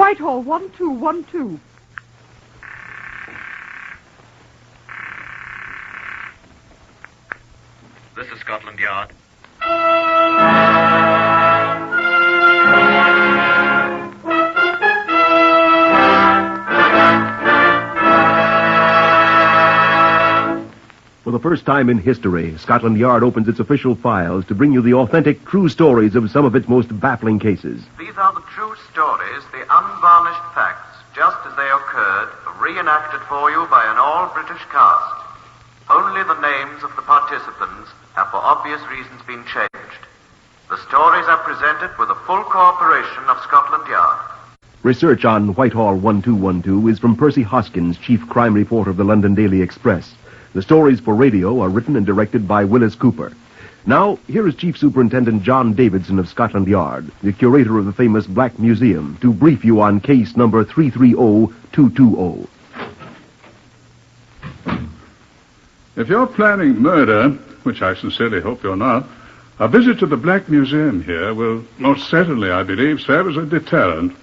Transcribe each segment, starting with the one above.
Whitehall, 1212. This is Scotland Yard. For the first time in history, Scotland Yard opens its official files to bring you the authentic, true stories of some of its most baffling cases. These are the true stories, the unvarnished facts, just as they occurred, reenacted for you by an all-British cast. Only the names of the participants have for obvious reasons been changed. The stories are presented with the full cooperation of Scotland Yard. Research on Whitehall 1212 is from Percy Hoskins, chief crime reporter of the London Daily Express. The stories for radio are written and directed by Wyllis Cooper. Now, here is Chief Superintendent John Davidson of Scotland Yard, the curator of the famous Black Museum, to brief you on case number 330220. If you're planning murder, which I sincerely hope you're not, a visit to the Black Museum here will most certainly, I believe, serve as a deterrent.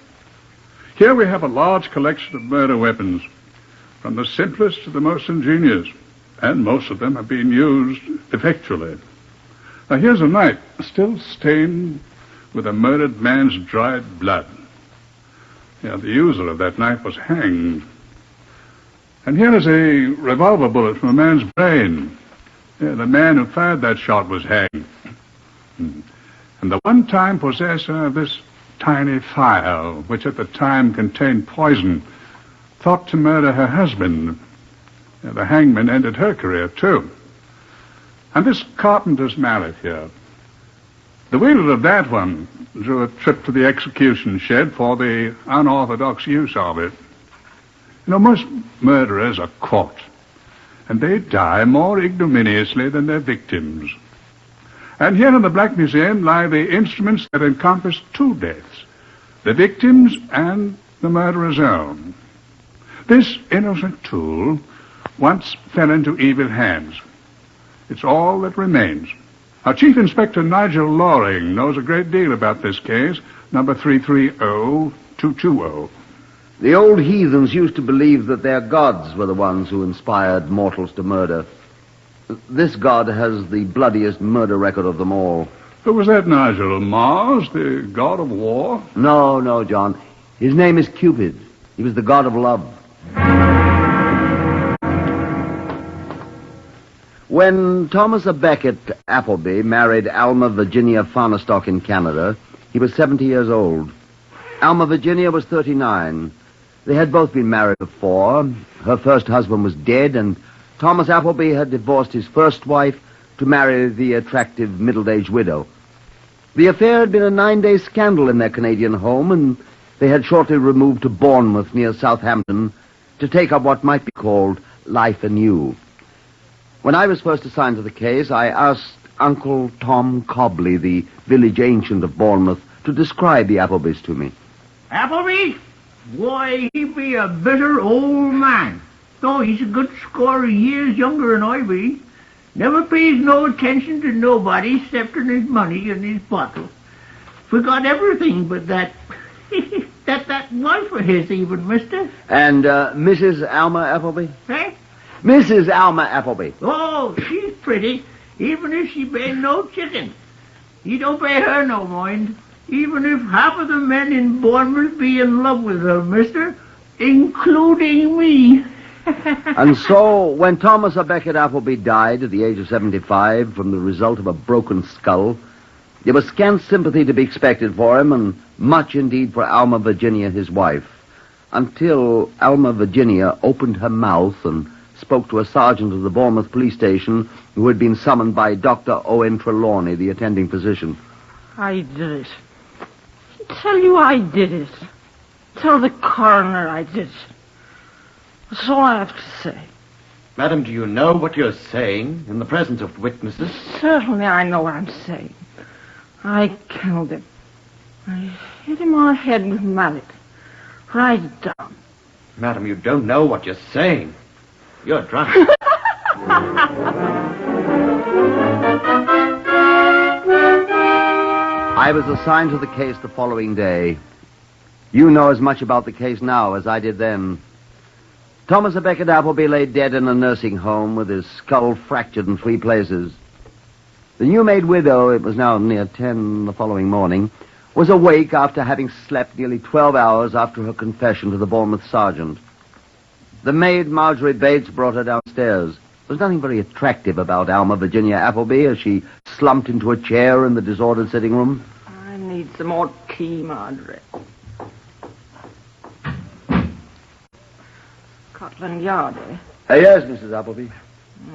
Here we have a large collection of murder weapons, from the simplest to the most ingenious, and most of them have been used effectually. Now, here's a knife still stained with a murdered man's dried blood. Yeah, the user of that knife was hanged. And here is a revolver bullet from a man's brain. Yeah, the man who fired that shot was hanged. And the one-time possessor of this tiny phial, which at the time contained poison, thought to murder her husband. Yeah, the hangman ended her career, too. And this carpenter's mallet here, the wielder of that one drew a trip to the execution shed for the unorthodox use of it. You know, most murderers are caught, and they die more ignominiously than their victims. And here in the Black Museum lie the instruments that encompass two deaths, the victim's and the murderer's own. This innocent tool once fell into evil hands. It's all that remains. Our Chief Inspector Nigel Loring knows a great deal about this case, number 330220. The old heathens used to believe that their gods were the ones who inspired mortals to murder. This god has the bloodiest murder record of them all. Who was that, Nigel? Mars, the god of war? No, John. His name is Cupid. He was the god of love. When Thomas A. Beckett Applebee married Alma Virginia Farnestock in Canada, he was 70 years old. Alma Virginia was 39. They had both been married before. Her first husband was dead, and Thomas Applebee had divorced his first wife to marry the attractive middle-aged widow. The affair had been a 9-day scandal in their Canadian home, and they had shortly removed to Bournemouth near Southampton to take up what might be called life anew. When I was first assigned to the case, I asked Uncle Tom Cobley, the village ancient of Bournemouth, to describe the Applebees to me. Applebee? Why, he be a bitter old man. Oh, he's a good score of years younger than I be. Never pays no attention to nobody excepting his money and his bottle. Forgot everything but that that wife of his even, mister. And Mrs. Alma Applebee? Eh? Mrs. Alma Applebee. Oh, she's pretty, even if she be no chicken. He don't pay her no mind, even if half of the men in Bournemouth be in love with her, mister, including me. And so, when Thomas A. Beckett Applebee died at the age of 75 from the result of a broken skull, there was scant sympathy to be expected for him, and much indeed for Alma Virginia, his wife, until Alma Virginia opened her mouth and spoke to a sergeant of the Bournemouth police station who had been summoned by Dr. Owen Trelawney, the attending physician. I did it. Tell you I did it. Tell the coroner I did it. That's all I have to say. Madam, do you know what you're saying in the presence of witnesses? Certainly I know what I'm saying. I killed him. I hit him on the head with a mallet. Write it down. Madam, you don't know what you're saying. You're drunk. I was assigned to the case the following day. You know as much about the case now as I did then. Thomas Becket Applebee lay dead in a nursing home with his skull fractured in 3 places. The new-made widow, it was now near 10 the following morning, was awake after having slept nearly 12 hours after her confession to the Bournemouth sergeant. The maid, Marjorie Bates, brought her downstairs. There was nothing very attractive about Alma Virginia Applebee as she slumped into a chair in the disordered sitting room. I need some more tea, Marjorie. Scotland Yard, eh? Yes, Mrs. Applebee.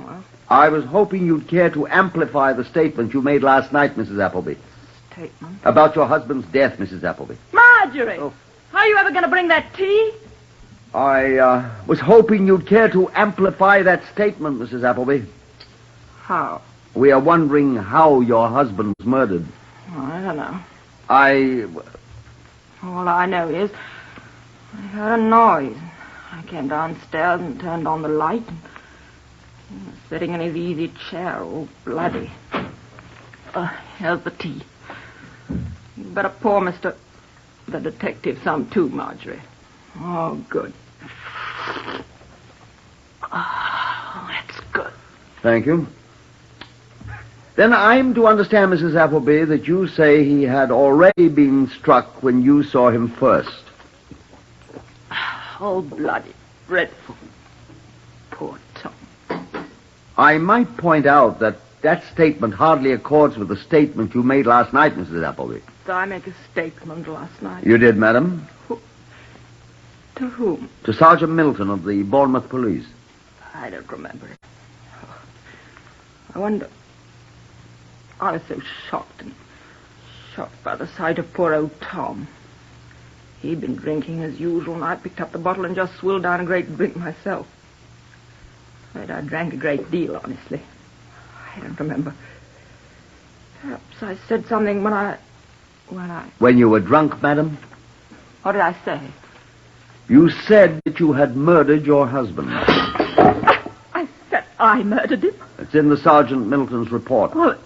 Well, I was hoping you'd care to amplify the statement you made last night, Mrs. Applebee. statement. About your husband's death, Mrs. Applebee. Marjorie! Oh. Are you ever going to bring that tea? I was hoping you'd care to amplify that statement, Mrs. Applebee. How? We are wondering how your husband was murdered. Oh, I don't know. All All I know is I heard a noise. I came downstairs and turned on the light. And he was sitting in his easy chair, all bloody. Here's the tea. You better pour the detective some too, Marjorie. Oh, good. Oh, that's good. Thank you. Then I'm to understand, Mrs. Applebee, that you say he had already been struck when you saw him first. Oh, bloody dreadful. Poor Tom. I might point out that statement hardly accords with the statement you made last night, Mrs. Applebee. Did I make a statement last night? You did, madam. To whom? To Sergeant Milton of the Bournemouth Police. I don't remember it. I wonder... I was so shocked by the sight of poor old Tom. He'd been drinking as usual, and I picked up the bottle and just swilled down a great drink myself. I drank a great deal, honestly. I don't remember. Perhaps I said something When you were drunk, madam? What did I say? You said that you had murdered your husband. I said I murdered him. It's in the Sergeant Milton's report. Well,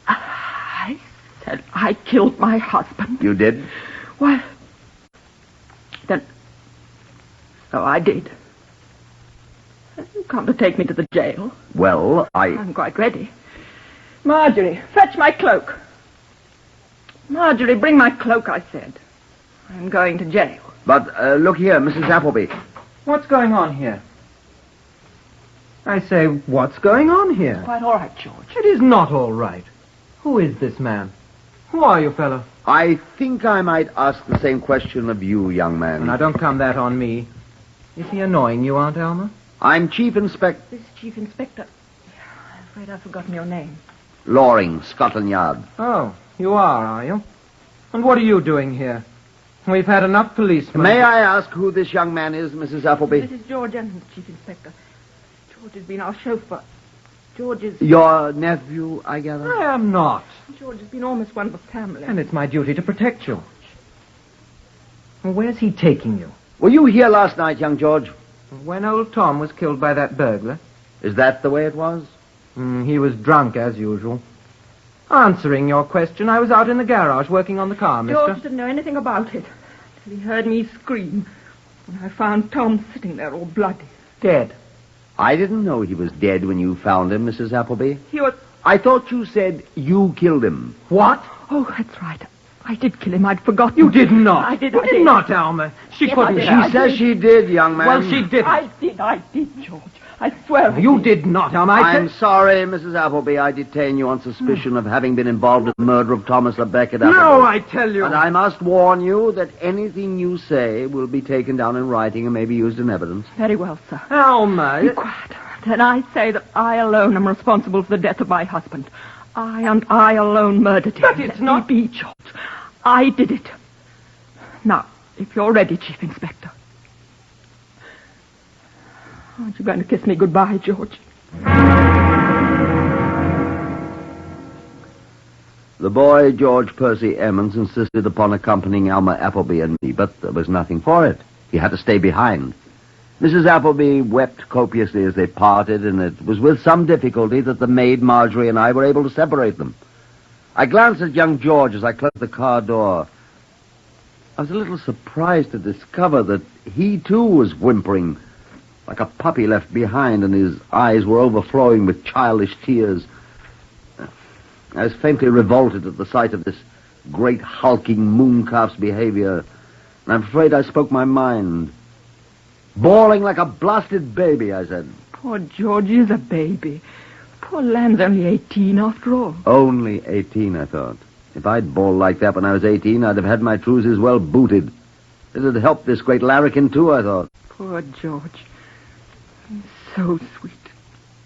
I said I killed my husband. You did? Why, then... Oh, I did. You come to take me to the jail. Well, I'm quite ready. Marjorie, fetch my cloak. Marjorie, bring my cloak, I said. I'm going to jail. But, look here, Mrs. Applebee. What's going on here? I say, what's going on here? Quite all right, George. It is not all right. Who is this man? Who are you, fellow? I think I might ask the same question of you, young man. Now, don't come that on me. Is he annoying you, Aunt Alma? I'm Chief Inspector... This is Chief Inspector. I'm afraid I've forgotten your name. Loring, Scotland Yard. Oh, you are you? And what are you doing here? We've had enough policemen. May I ask who this young man is, Mrs. Applebee? This is George Evans, Chief Inspector. George has been our chauffeur. George is... Your nephew, I gather? I am not. George has been almost one of the family. And it's my duty to protect you. Well, where's he taking you? Were you here last night, young George? When old Tom was killed by that burglar. Is that the way it was? He was drunk, as usual. Answering your question, I was out in the garage working on the car, mister. George didn't know anything about it till he heard me scream when I found Tom sitting there all bloody. Dead. I didn't know he was dead when you found him, Mrs. Applebee. He was... I thought you said you killed him. What? Oh, that's right. I did kill him. I'd forgotten. You did not. I did. You did not, Alma. She Yes, couldn't. I did. She says she did, young man. Well, she didn't. I did, George. I swear I You did. did not, Alma. I'm sorry, Mrs. Applebee. I detain you on suspicion of having been involved in the murder of Thomas Becket Applebee. No, I tell you. And I must warn you that anything you say will be taken down in writing and may be used in evidence. Very well, sir. Alma. Be quiet. Then I say that I alone am responsible for the death of my husband. I alone murdered him. But it's not... Let me be, George. I did it. Now, if you're ready, Chief Inspector. Aren't you going to kiss me goodbye, George? The boy, George Percy Emmons, insisted upon accompanying Alma Applebee and me, but there was nothing for it. He had to stay behind. Mrs. Applebee wept copiously as they parted, and it was with some difficulty that the maid, Marjorie, and I were able to separate them. I glanced at young George as I closed the car door. I was a little surprised to discover that he, too, was whimpering, like a puppy left behind, and his eyes were overflowing with childish tears. I was faintly revolted at the sight of this great hulking mooncalf's behavior, and I'm afraid I spoke my mind. Bawling like a blasted baby, I said. Poor George is a baby. Poor lamb's only 18 after all. Only 18, I thought. If I'd bawled like that when I was 18, I'd have had my trousers well booted. It'd help this great larrikin, too, I thought. Poor George. He's so sweet.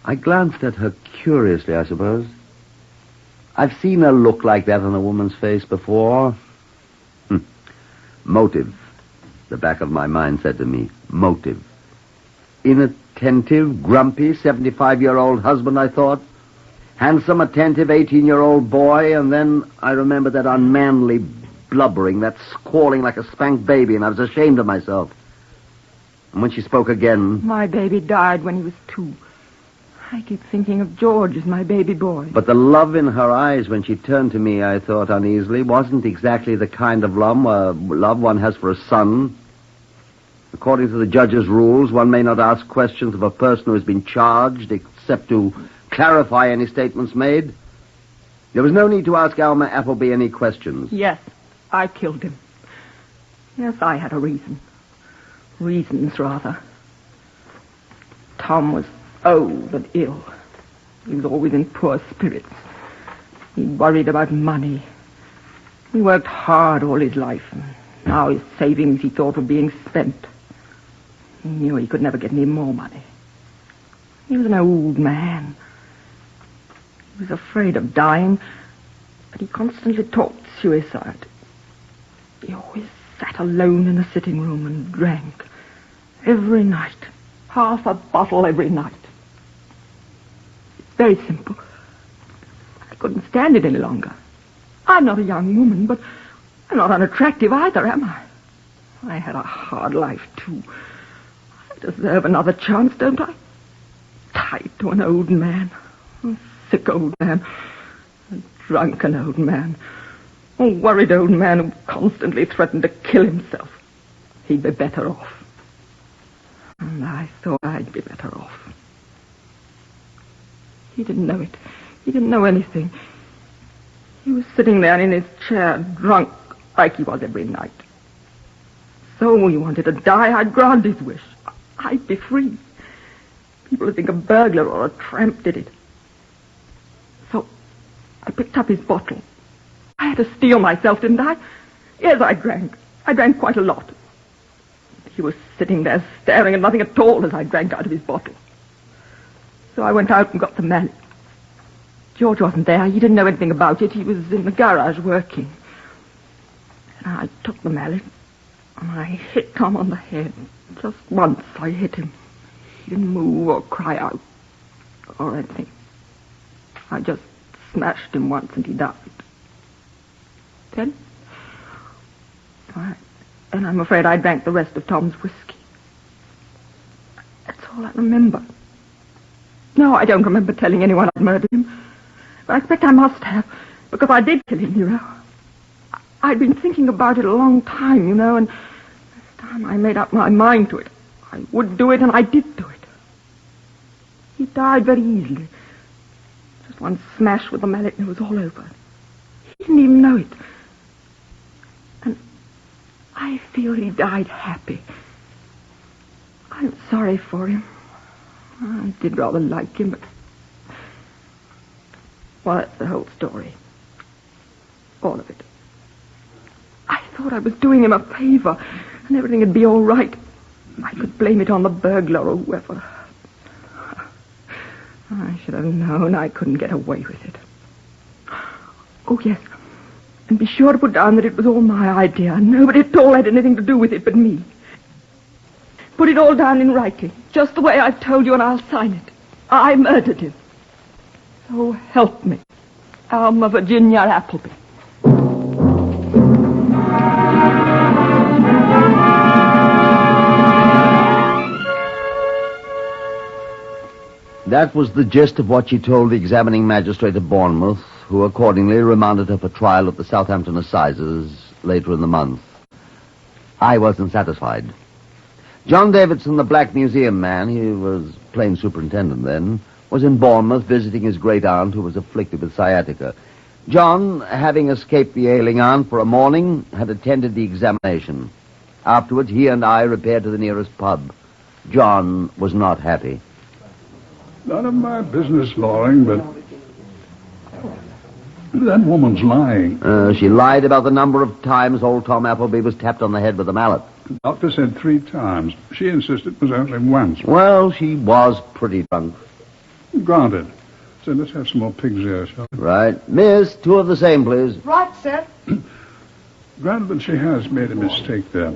I glanced at her curiously, I suppose. I've seen a look like that on a woman's face before. Motive. The back of my mind said to me, motive. Inattentive, grumpy, 75-year-old husband, I thought. Handsome, attentive, 18-year-old boy, and then I remembered that unmanly blubbering, that squalling like a spanked baby, and I was ashamed of myself. And when she spoke again... My baby died when he was 2. I keep thinking of George as my baby boy. But the love in her eyes when she turned to me, I thought uneasily, wasn't exactly the kind of love one has for a son. According to the judge's rules, one may not ask questions of a person who has been charged, except to clarify any statements made. There was no need to ask Alma Applebee any questions. Yes, I killed him. Yes, I had a reason. Reasons, rather. Tom was old and ill. He was always in poor spirits. He worried about money. He worked hard all his life, and now his savings, he thought, were being spent. He knew he could never get any more money. He was an old man. He was afraid of dying, but he constantly talked suicide. He always sat alone in the sitting room and drank. Every night. Half a bottle every night. It's very simple. I couldn't stand it any longer. I'm not a young woman, but I'm not unattractive either, am I? I had a hard life, too. I deserve another chance, don't I? Tied to an old man. A sick old man. A drunken old man. A worried old man who constantly threatened to kill himself. He'd be better off. And I thought I'd be better off. He didn't know it. He didn't know anything. He was sitting there in his chair, drunk, like he was every night. So he wanted to die. I'd grant his wish. I'd be free. People would think a burglar or a tramp did it. So I picked up his bottle. I had to steel myself, didn't I? Yes, I drank. I drank quite a lot. He was sitting there staring at nothing at all as I drank out of his bottle. So I went out and got the mallet. George wasn't there. He didn't know anything about it. He was in the garage working. And I took the mallet and I hit Tom on the head. Just once I hit him. He didn't move or cry out or anything. I just smashed him once and he died. Then? And I'm afraid I drank the rest of Tom's whiskey. That's all I remember. No, I don't remember telling anyone I'd murdered him. But I expect I must have, because I did kill him, you know. I'd been thinking about it a long time, you know, and this time I made up my mind to it. I would do it, and I did do it. He died very easily. Just one smash with the mallet, and it was all over. He didn't even know it. And I feel he died happy. I'm sorry for him. I did rather like him, but... Well, that's the whole story. All of it. I thought I was doing him a favor, and everything would be all right. I could blame it on the burglar or whoever. I should have known I couldn't get away with it. Oh, yes. And be sure to put down that it was all my idea. Nobody at all had anything to do with it but me. Put it all down in writing, just the way I've told you, and I'll sign it. I murdered him. So help me. Alma Virginia Applebee. That was the gist of what she told the examining magistrate of Bournemouth, who accordingly remanded her for trial at the Southampton Assizes later in the month. I wasn't satisfied. John Davidson, the Black Museum man, he was plain superintendent then, was in Bournemouth visiting his great-aunt who was afflicted with sciatica. John, having escaped the ailing aunt for a morning, had attended the examination. Afterwards, he and I repaired to the nearest pub. John was not happy. None of my business, Loring, but that woman's lying. She lied about the number of times old Tom Applebee was tapped on the head with a mallet. The doctor said 3 times. She insisted it was only once. Well, she was pretty drunk. Granted. So let's have some more pig's ears, shall we? Right. Miss, 2 of the same, please. Right, sir. Granted that she has made a mistake there.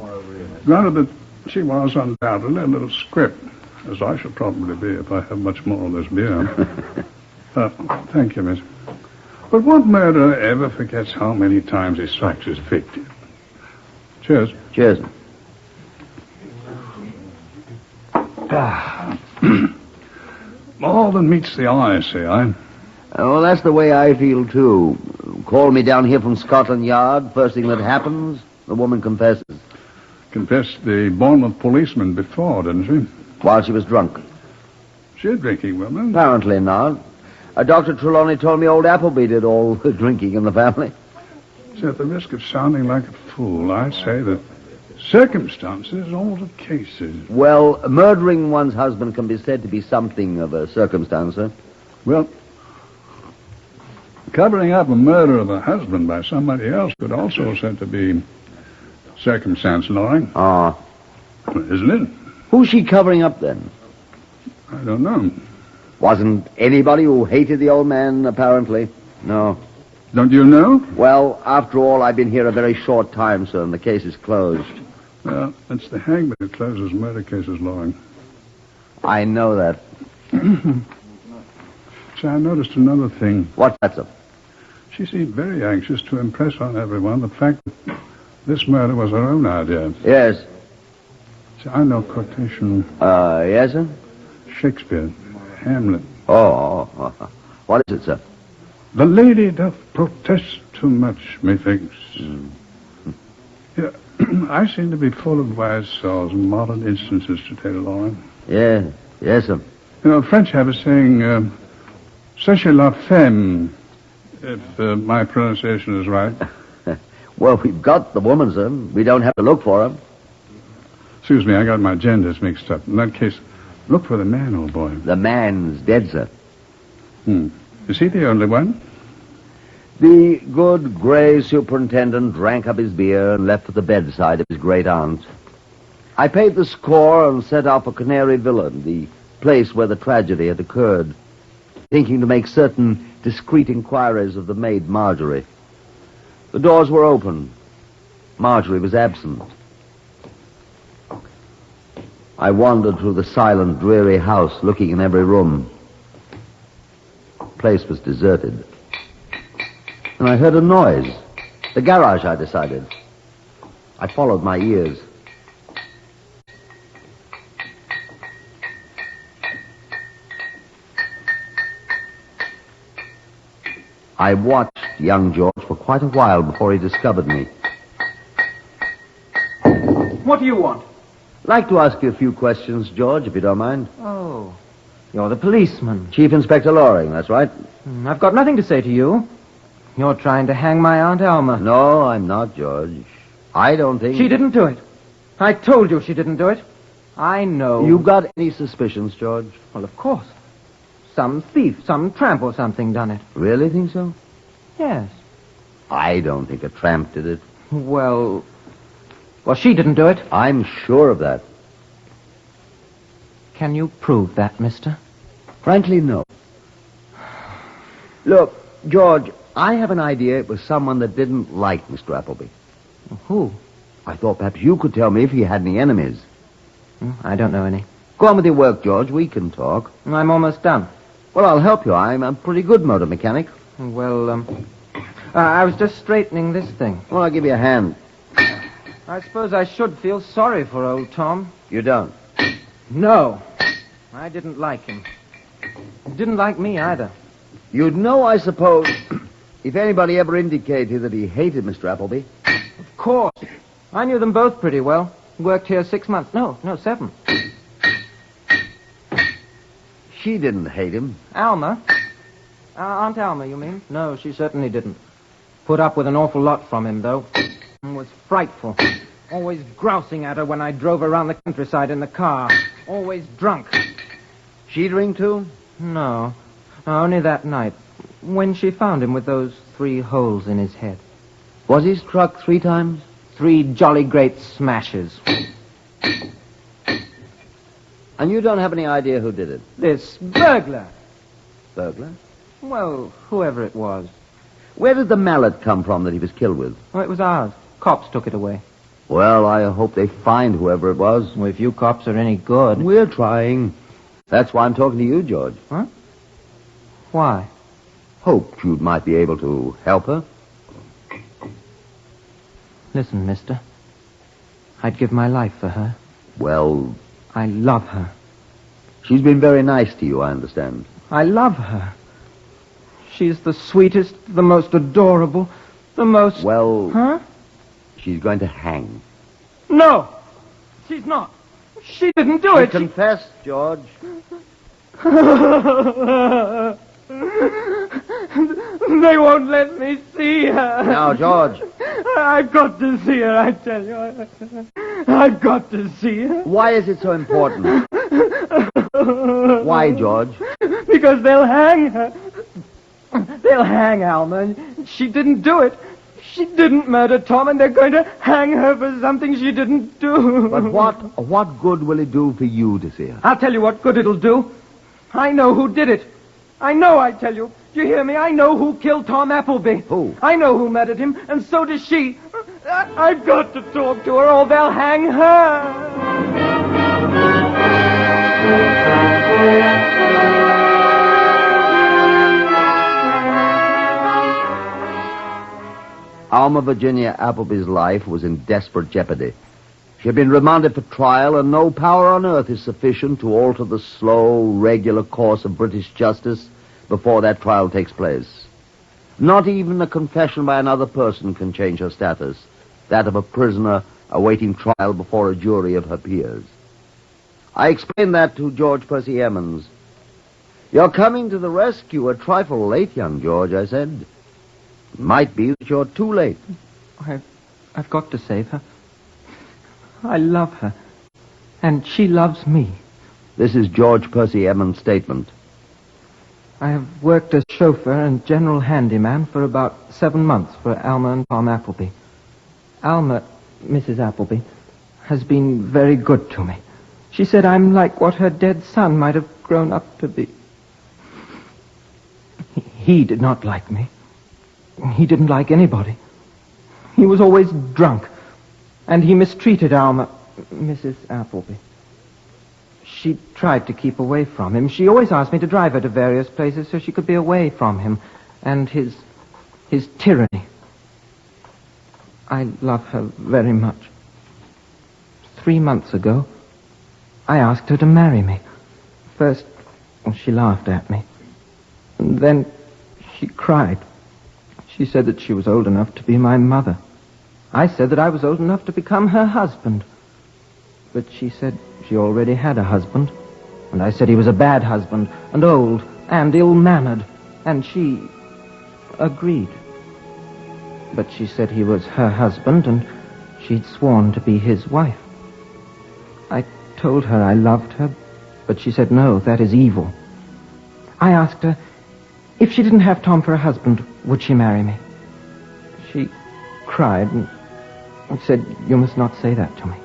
Granted that she was undoubtedly a little script, as I shall probably be if I have much more of this beer. Thank you, miss. But what murderer ever forgets how many times he strikes his victim? Cheers. Cheers. More than meets the eye, say I. Oh, that's the way I feel, too. Call me down here from Scotland Yard. First thing that happens, the woman confesses. Confessed the Bournemouth policeman before, didn't she? While she was drunk. She a drinking woman? Apparently not. Dr. Trelawney told me old Applebee did all the drinking in the family. So at the risk of sounding like a fool, I say that circumstances alter cases. Well, murdering one's husband can be said to be something of a circumstance, sir. Well, covering up a murder of a husband by somebody else could also said to be circumstance, Loring. Ah. Isn't it? Who's she covering up, then? I don't know. Wasn't anybody who hated the old man, apparently? No. Don't you know? Well, after all, I've been here a very short time, sir, and the case is closed. Well, it's the hangman who closes murder cases, Loring. I know that. So I noticed another thing. What's that, sir? She seemed very anxious to impress on everyone the fact that this murder was her own idea. Yes. See, I know quotation. Yes, sir? Shakespeare, Hamlet. Oh. What is it, sir? The lady doth protest too much, methinks. Yeah, I seem to be full of wise saws and modern instances today, Loring. Yes, sir. You know, French have a saying, sachez la femme, if my pronunciation is right. Well, we've got the woman, sir. We don't have to look for her. Excuse me, I got my genders mixed up. In that case, look for the man, old boy. The man's dead, sir. Is he the only one? The good grey superintendent drank up his beer and left for the bedside of his great-aunt. I paid the score and set out for Canary Villa, the place where the tragedy had occurred, thinking to make certain discreet inquiries of the maid Marjorie. The doors were open. Marjorie was absent. I wandered through the silent, dreary house, looking in every room. The place was deserted. And I heard a noise. The garage, I decided. I followed my ears. I watched young George for quite a while before he discovered me. What do you want? I'd like to ask you a few questions, George, if you don't mind. Oh, you're the policeman. Chief Inspector Loring, that's right. I've got nothing to say to you. You're trying to hang my Aunt Alma. No, I'm not, George. I don't think... She didn't do it. I told you she didn't do it. I know. You got any suspicions, George? Well, of course. Some thief, some tramp or something done it. Really think so? Yes. I don't think a tramp did it. Well, she didn't do it. I'm sure of that. Can you prove that, mister? Frankly, no. Look, George, I have an idea it was someone that didn't like Mr. Applebee. Who? I thought perhaps you could tell me if he had any enemies. I don't know any. Go on with your work, George. We can talk. I'm almost done. Well, I'll help you. I'm a pretty good motor mechanic. Well, I was just straightening this thing. Well, I'll give you a hand. I suppose I should feel sorry for old Tom. You don't? No. I didn't like him. He didn't like me either. You'd know, I suppose, if anybody ever indicated that he hated Mr. Applebee. Of course. I knew them both pretty well. Worked here 6 months. No, 7. She didn't hate him. Alma? Aunt Alma, you mean? No, she certainly didn't. Put up with an awful lot from him, though. And was frightful. Always grousing at her when I drove around the countryside in the car. Always drunk. She drink, too? No, only that night, when she found him with those 3 holes in his head. Was he struck 3 times? 3 jolly great smashes. And you don't have any idea who did it? This burglar. Burglar? Well, whoever it was. Where did the mallet come from that he was killed with? Oh, it was ours. Cops took it away. Well, I hope they find whoever it was. Well, if you cops are any good. We're trying. That's why I'm talking to you, George. Huh? Why? Hoped you might be able to help her. Listen, mister. I'd give my life for her. Well, I love her. she's been very nice to you, I understand. I love her. She's the sweetest, the most adorable, the most... Well... Huh? She's going to hang. No! She's not. She didn't do it. Confess, George. They won't let me see her. Now, George. I've got to see her, I tell you. I've got to see her. Why is it so important? Why, George? Because they'll hang her. They'll hang Alma. She didn't do it. She didn't murder Tom, and they're going to hang her for something she didn't do. But what good will it do for you to see her? I'll tell you what good it'll do. I know who did it. I know, I tell you. Do you hear me? I know who killed Tom Applebee. Who? I know who murdered him, and so does she. I've got to talk to her, or they'll hang her. Alma Virginia Applebee's life was in desperate jeopardy. She had been remanded for trial, and no power on earth is sufficient to alter the slow, regular course of British justice before that trial takes place. Not even a confession by another person can change her status, that of a prisoner awaiting trial before a jury of her peers. I explained that to George Percy Emmons. "You're coming to the rescue a trifle late, young George," I said. "It might be that you're too late." I've got to save her. I love her. And she loves me. This is George Percy Emmons' statement. I have worked as chauffeur and general handyman for about 7 months for Alma and Tom Applebee. Alma, Mrs. Applebee, has been very good to me. She said I'm like what her dead son might have grown up to be. He did not like me. He didn't like anybody. He was always drunk. And he mistreated Alma, Mrs. Applebee. She tried to keep away from him. She always asked me to drive her to various places so she could be away from him and his tyranny. I love her very much. 3 months ago, I asked her to marry me. First, she laughed at me. And then she cried. She said that she was old enough to be my mother. I said that I was old enough to become her husband. But she said she already had a husband. And I said he was a bad husband, and old, and ill-mannered. And she agreed. But she said he was her husband, and she'd sworn to be his wife. I told her I loved her, but she said, no, that is evil. I asked her, if she didn't have Tom for a husband, would she marry me? She cried and said, you must not say that to me.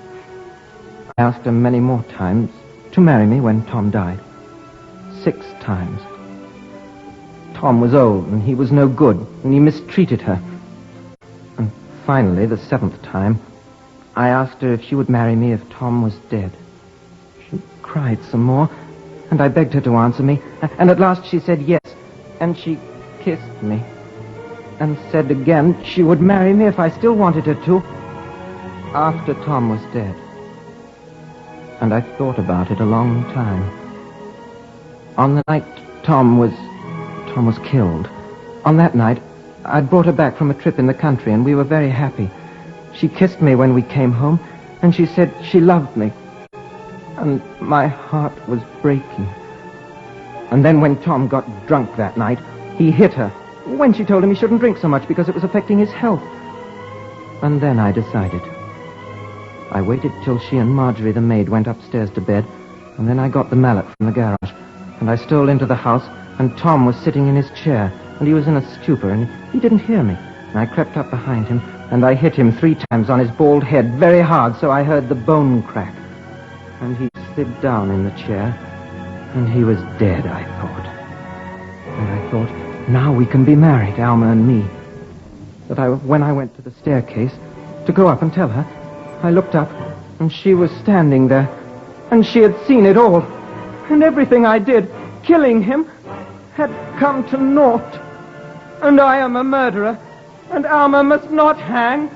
I asked her many more times to marry me when Tom died. 6 times. Tom was old, and he was no good, and he mistreated her. And finally, the 7th time, I asked her if she would marry me if Tom was dead. She cried some more, and I begged her to answer me, and at last she said yes, and she kissed me, and said again she would marry me if I still wanted her to, after Tom was dead. And I thought about it a long time. On the night Tom was killed, on that night, I'd brought her back from a trip in the country, and we were very happy. She kissed me when we came home, and she said she loved me. And my heart was breaking. And then when Tom got drunk that night, he hit her when she told him he shouldn't drink so much because it was affecting his health. And then I decided. I waited till she and Marjorie the maid went upstairs to bed, and then I got the mallet from the garage, and I stole into the house, and Tom was sitting in his chair, and he was in a stupor, and he didn't hear me. And I crept up behind him, and I hit him 3 times on his bald head very hard, so I heard the bone crack. And he slid down in the chair, and he was dead, I thought. And I thought, now we can be married, Alma and me. But when I went to the staircase to go up and tell her, I looked up, and she was standing there, and she had seen it all. And everything I did, killing him, had come to naught. And I am a murderer, and Alma must not hang,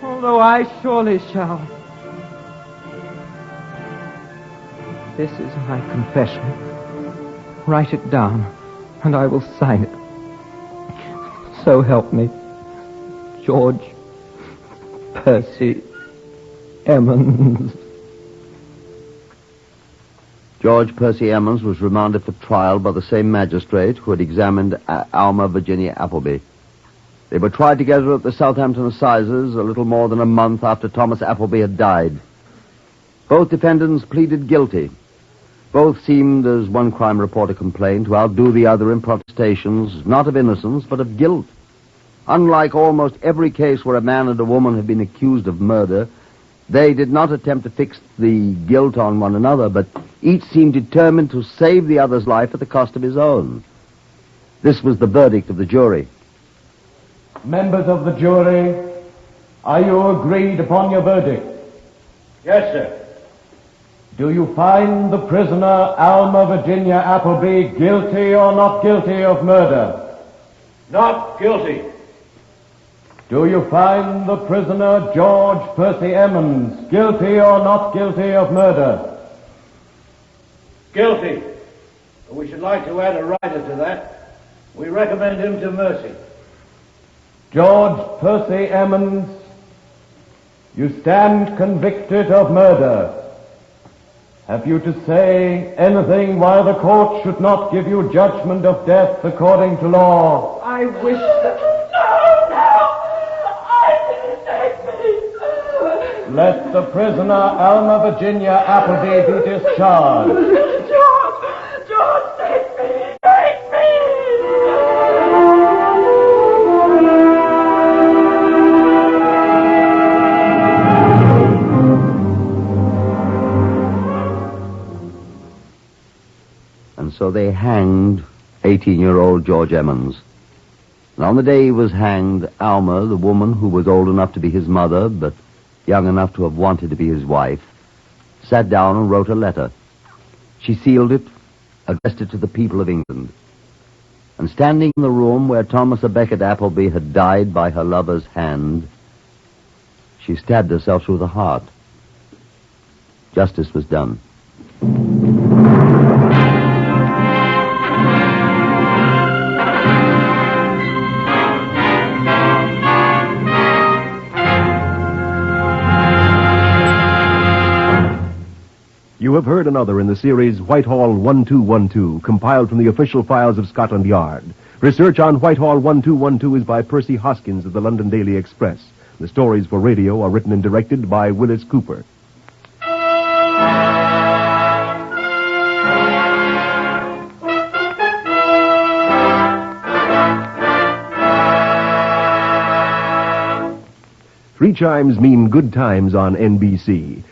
although I surely shall. This is my confession. Write it down, and I will sign it. So help me, George Percy Emmons. George Percy Emmons was remanded for trial by the same magistrate who had examined Alma Virginia Applebee. They were tried together at the Southampton Assizes a little more than a month after Thomas Applebee had died. Both defendants pleaded guilty. Both seemed, as one crime reporter complained, to outdo the other in protestations, not of innocence, but of guilt. Unlike almost every case where a man and a woman have been accused of murder, they did not attempt to fix the guilt on one another, but each seemed determined to save the other's life at the cost of his own. This was the verdict of the jury. Members of the jury, are you agreed upon your verdict? Yes, sir. Do you find the prisoner, Alma Virginia Applebee, guilty or not guilty of murder? Not guilty. Do you find the prisoner, George Percy Emmons, guilty or not guilty of murder? Guilty. We should like to add a writer to that. We recommend him to mercy. George Percy Emmons, you stand convicted of murder. Have you to say anything why the court should not give you judgment of death according to law? I wish that... Let the prisoner, Alma Virginia Applebee, be discharged. George, take me! Take me! And so they hanged 18-year-old George Emmons. And on the day he was hanged, Alma, the woman who was old enough to be his mother, but young enough to have wanted to be his wife, sat down and wrote a letter. She sealed it, addressed it to the people of England. And standing in the room where Thomas à Becket Applebee had died by her lover's hand, she stabbed herself through the heart. Justice was done. You have heard another in the series Whitehall 1212, compiled from the official files of Scotland Yard. Research on Whitehall 1212 is by Percy Hoskins of the London Daily Express. The stories for radio are written and directed by Wyllis Cooper. Three chimes mean good times on NBC.